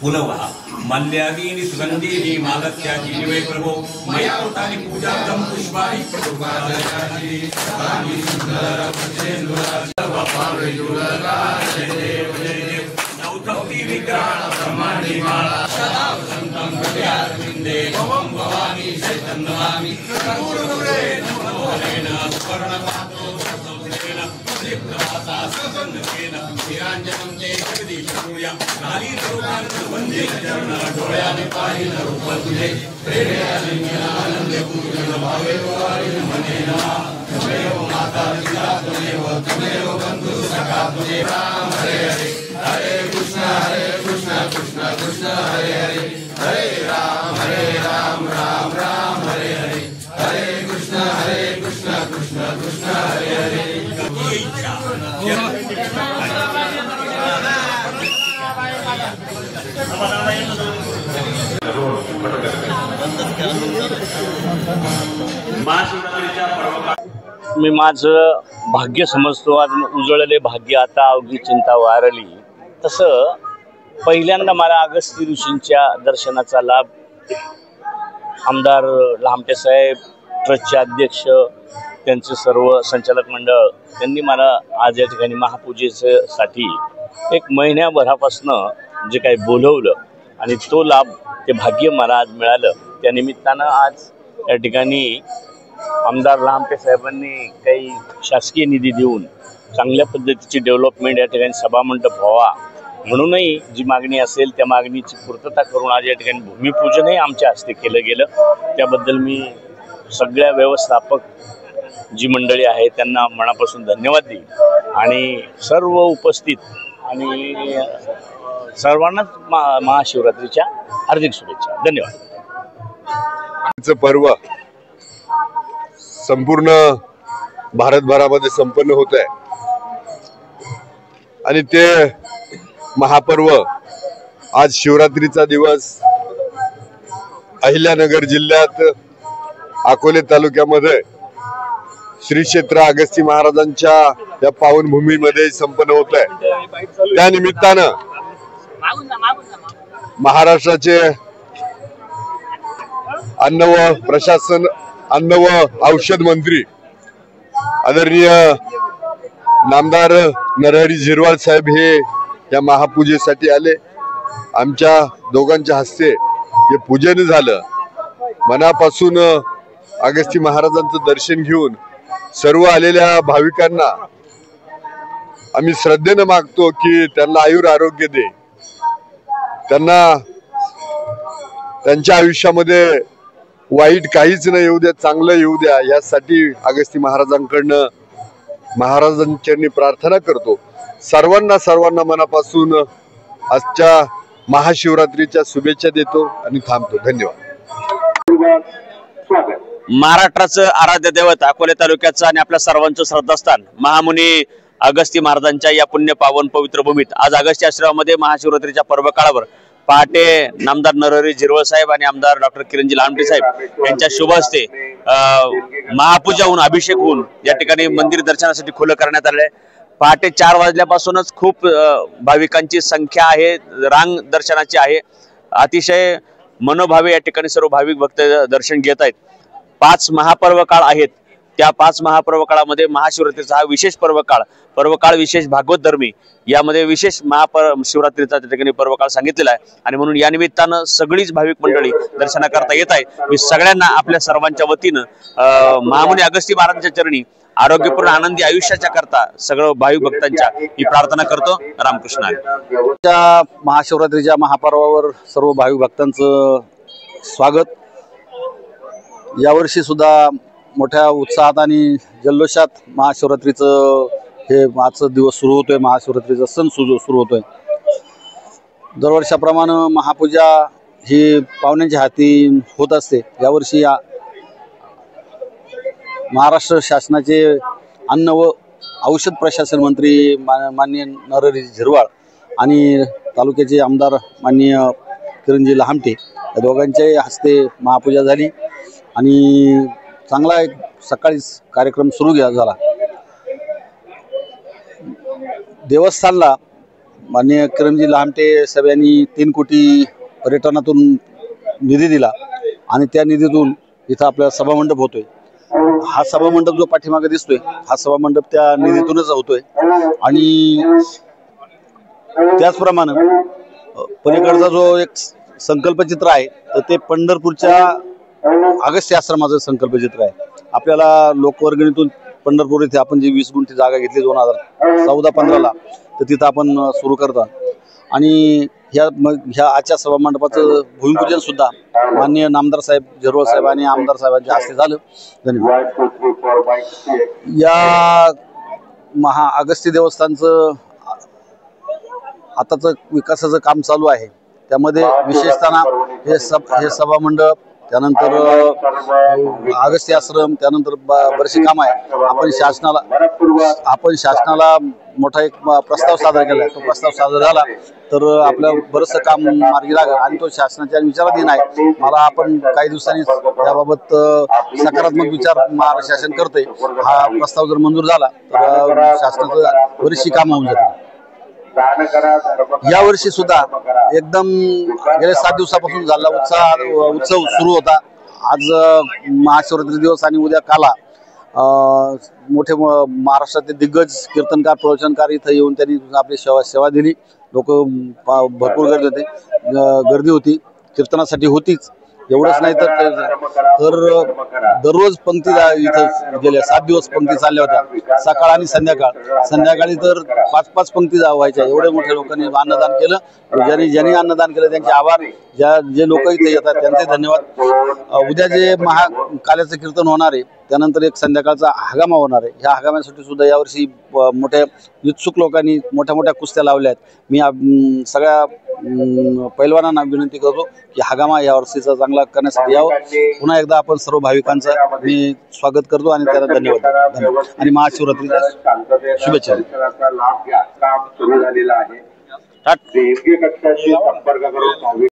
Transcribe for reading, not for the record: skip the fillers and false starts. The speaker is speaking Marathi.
पुलवः मल्यादीनि सुगन्धीनि मालत्यादि वै प्रभो मया कृतानि पूजार्थं पुष्पाणि प्रदुपादयामि तानि नौतौति विग्रहाण ब्रह्माणि माला सदा वसन्तं हृदयारविन्दे भवं भवानी शैतं नमामि कपूरगुरे नमोरेण स्वर्णपातो सौतेन दीप्तवासा सुगन्धेन निराञ्जनं ते जगदीशूया नारीरूपान् वन्दे चरण डोळ्याने पाहिन रूप तुझे प्रेरयालिंगनानन्दे पूजन भावे वारिन मने नमः त्वमेव माता पिता त्वमेव बन्धु सखा तुझे राम हरे हरे हरे कृष्ण कृष्ण कृष्ण हरे हरे हरे राम राम राम हरे हरे हरे कृष्ण कृष्ण कृष्ण हरे हरे मी माझं भाग्य समजतो, आज उजळले भाग्य आता अवघी चिंता वारली. तसं पहिल्यांदा मला अगस्ती ऋषींच्या दर्शनाचा लाभ आमदार लामटे साहेब, ट्रस्टचे अध्यक्ष, त्यांचे सर्व संचालक मंडळ त्यांनी मला आज या ठिकाणी महापूजेसाठी एक महिन्याभरापासनं जे काही बोलवलं आणि तो लाभ, ते भाग्य मला आज मिळालं. त्या निमित्तानं आज या ठिकाणी आमदार लामटे साहेबांनी काही शासकीय निधी देऊन चांगल्या पद्धतीची डेव्हलपमेंट या ठिकाणी सभामंडप व्हावा म्हणूनही जी मागणी असेल त्या मागणीची पूर्तता करून आज या ठिकाणी भूमिपूजनही आमच्या हस्ते केलं गेलं. त्याबद्दल मी सगळ्या व्यवस्थापक जी मंडळी आहे त्यांना मनापासून धन्यवाद देईन आणि सर्व उपस्थित आणि सर्वांनाच महाशिवरात्रीच्या हार्दिक शुभेच्छा. धन्यवाद. पर्व संपूर्ण भारतभरामध्ये संपन्न होत आहे आणि ते महापर्व आज शिवरात्रीचा दिवस अहिल्यानगर जिल्ह्यात अकोले तालुक्यामध्ये श्री क्षेत्र अगस्ती महाराजांच्या या पावनभूमीमध्ये संपन्न होत आहे. त्या निमित्तानं महाराष्ट्राचे अन्न व औषध मंत्री आदरणीय नामदार नरहरी झिरवाळ साहेब हे या महापूजेसाठी आले. आमच्या दोघांच्या हस्ते हे पूजन झालं. मनापासून अगस्ती महाराजांचं दर्शन घेऊन सर्व आलेल्या भाविकांना आम्ही श्रद्धेनं मागतो की त्यांना आयुर आरोग्य दे, त्यांना त्यांच्या आयुष्यामध्ये वाईट काहीच नाही येऊ द्या, चांगलं येऊ द्या, यासाठी अगस्ती महाराजांकडनं महाराजांचरणी प्रार्थना करतो. सर्वांना मनापासून आजच्या महाशिवरात्रीच्या शुभेच्छा देतो आणि थांबतो. धन्यवाद. महाराष्ट्राचं आराध्य दैवत अकोले तालुक्याचं आणि आपल्या सर्वांचं श्रद्धास्थान महामुनी अगस्ती महाराजांच्या या पुण्य पावन पवित्र भूमीत आज अगस्ती आश्रमामध्ये महाशिवरात्रीच्या पर्व काळावर पहाटे नामदार नरहरी झिरवाळ साहेब आणि आमदार डॉक्टर किरणजी लामटे साहेब यांच्या शुभ हस्ते महापूजा होऊन अभिषेक होऊन या ठिकाणी मंदिर दर्शनासाठी खुलं करण्यात आले. पहाटे 4 वाजल्यापासूनच खूप भाविकांची संख्या आहे, रांग दर्शनाची आहे. अतिशय मनोभावे या ठिकाणी सर्व भाविक भक्त दर्शन घेत आहेत. 5 महापर्व काळ आहेत. त्या 5 महापर्व काळामध्ये महाशिवरात्रीचा हा विशेष पर्व काळ विशेष भागवत धर्मी यामध्ये विशेष शिवरात्रीचा त्या ठिकाणी पर्व काळ सांगितलेला आहे आणि म्हणून या निमित्तानं सगळीच भाविक मंडळी दर्शनाकरता येत आहे. मी सगळ्यांना आपल्या सर्वांच्या वतीनं महामुनी अगस्ती महाराजांच्या चरणी आरोग्यपूर्ण आनंदी आयुष्याच्या करता सगळं भाविक भक्तांच्या ही प्रार्थना करतो. रामकृष्ण हरी. महाशिवरात्रीच्या महापर्वावर सर्व भाविक भक्तांचं स्वागत. यावर्षी सुद्धा मोठ्या उत्साहात आणि जल्लोषात महाशिवरात्रीचं हे आजचा दिवस सुरू होतोय. महाशिवरात्रीचा सण सुरू होतोय. दरवर्षाप्रमाणे महापूजा ही पाहुण्यांच्या हाती होत असते. यावर्षी महाराष्ट्र शासनाचे अन्न व औषध प्रशासन मंत्री माननीय नरहरी झिरवाळ आणि तालुक्याचे आमदार माननीय किरणजी लामटे या दोघांच्याही हस्ते महापूजा झाली आणि चांगला एक सकाळीच कार्यक्रम सुरू झाला. देवस्थानला माननीय किरणजी लहामटे साहेब यांनी 3 कोटी पर्यटनातून निधी दिला आणि त्या निधीतून इथं आपला सभामंडप होतोय। हा सभामंडप जो पाठीमागे दिसतोय हा सभामंडप त्या निधीतूनच होतोय आणि त्याचप्रमाणे पलीकडचा जो एक संकल्पचित्र आहे तर ते पंढरपूरच्या अगस्त्य आश्रमाचं संकल्पचित्र आहे। आपल्याला लोकवर्गणीतून पंढरपूर इथे आपण जी 20 गुंठी जागा घेतली 2014-15 ला तर तिथं आपण सुरू करतात आणि ह्या आजच्या सभामंडपाचं भूमिपूजन सुद्धा माननीय नामदार साहेब झिरवळ साहेब आणि आमदार साहेबांच्या हस्ते झालं। धन्यवाद। या अगस्त्य देवस्थानचं आताचं विकासाचं काम चालू आहे त्यामध्ये विशेषतः हे सभामंडप त्यानंतर अगस्त्य आश्रम त्यानंतर बरेचसे काम आहे। आपण शासनाला मोठा एक प्रस्ताव सादर केला तो प्रस्ताव सादर झाला तर आपलं बरंचसं काम मार्गी लागेल आणि तो शासनाच्या विचाराधीन आहे। मला आपण काही दिवसांनी त्याबाबत सकारात्मक विचार महाराष्ट्र शासन करते। हा प्रस्ताव जर मंजूर झाला तर शासनाचं बरीचशी कामं होऊन जातील। या वर्षी सुद्धा एकदम गेल्या 7 दिवसापासून झाला उत्सव सुरू होता। आज महाशिवरात्री दिवस आणि उद्या काला मोठे महाराष्ट्रातील दिग्गज कीर्तनकार प्रवचनकार इथं येऊन त्यांनी आपली सेवा दिली। लोक भरपूर गर्दी होती कीर्तनासाठी होतीच। एवढंच नाही तर दररोज पंक्ती इथं गेल्या 7 दिवस पंक्ती चालल्या होत्या सकाळ आणि संध्याकाळी तर 5-5 पंक्ती व्हायच्या। एवढे मोठे लोकांनी अन्नदान केलं। ज्यांनी अन्नदान केलं त्यांचे आभार। जे लोक इथे येतात त्यांचे धन्यवाद। उद्या जे महाकाल्याचं कीर्तन होणार आहे त्यानंतर एक संध्याकाळचा हगामा होणार आहे। ह्या हगाम्यासाठी सुद्धा यावर्षी मोठ्या उत्सुक लोकांनी मोठ्या कुस्त्या लावल्या आहेत। मी सगळ्या पैलवानांना विनंती करतो की हगामा या वर्षीचा चांगला करण्यासाठी यावं। पुन्हा एकदा आपण सर्व भाविकांचं मी स्वागत करतो आणि त्याला धन्यवाद आणि महाशिवरात्रीच्या शुभेच्छा। लाभ घ्या काम सुरू झालेला आहे। संपर्क करून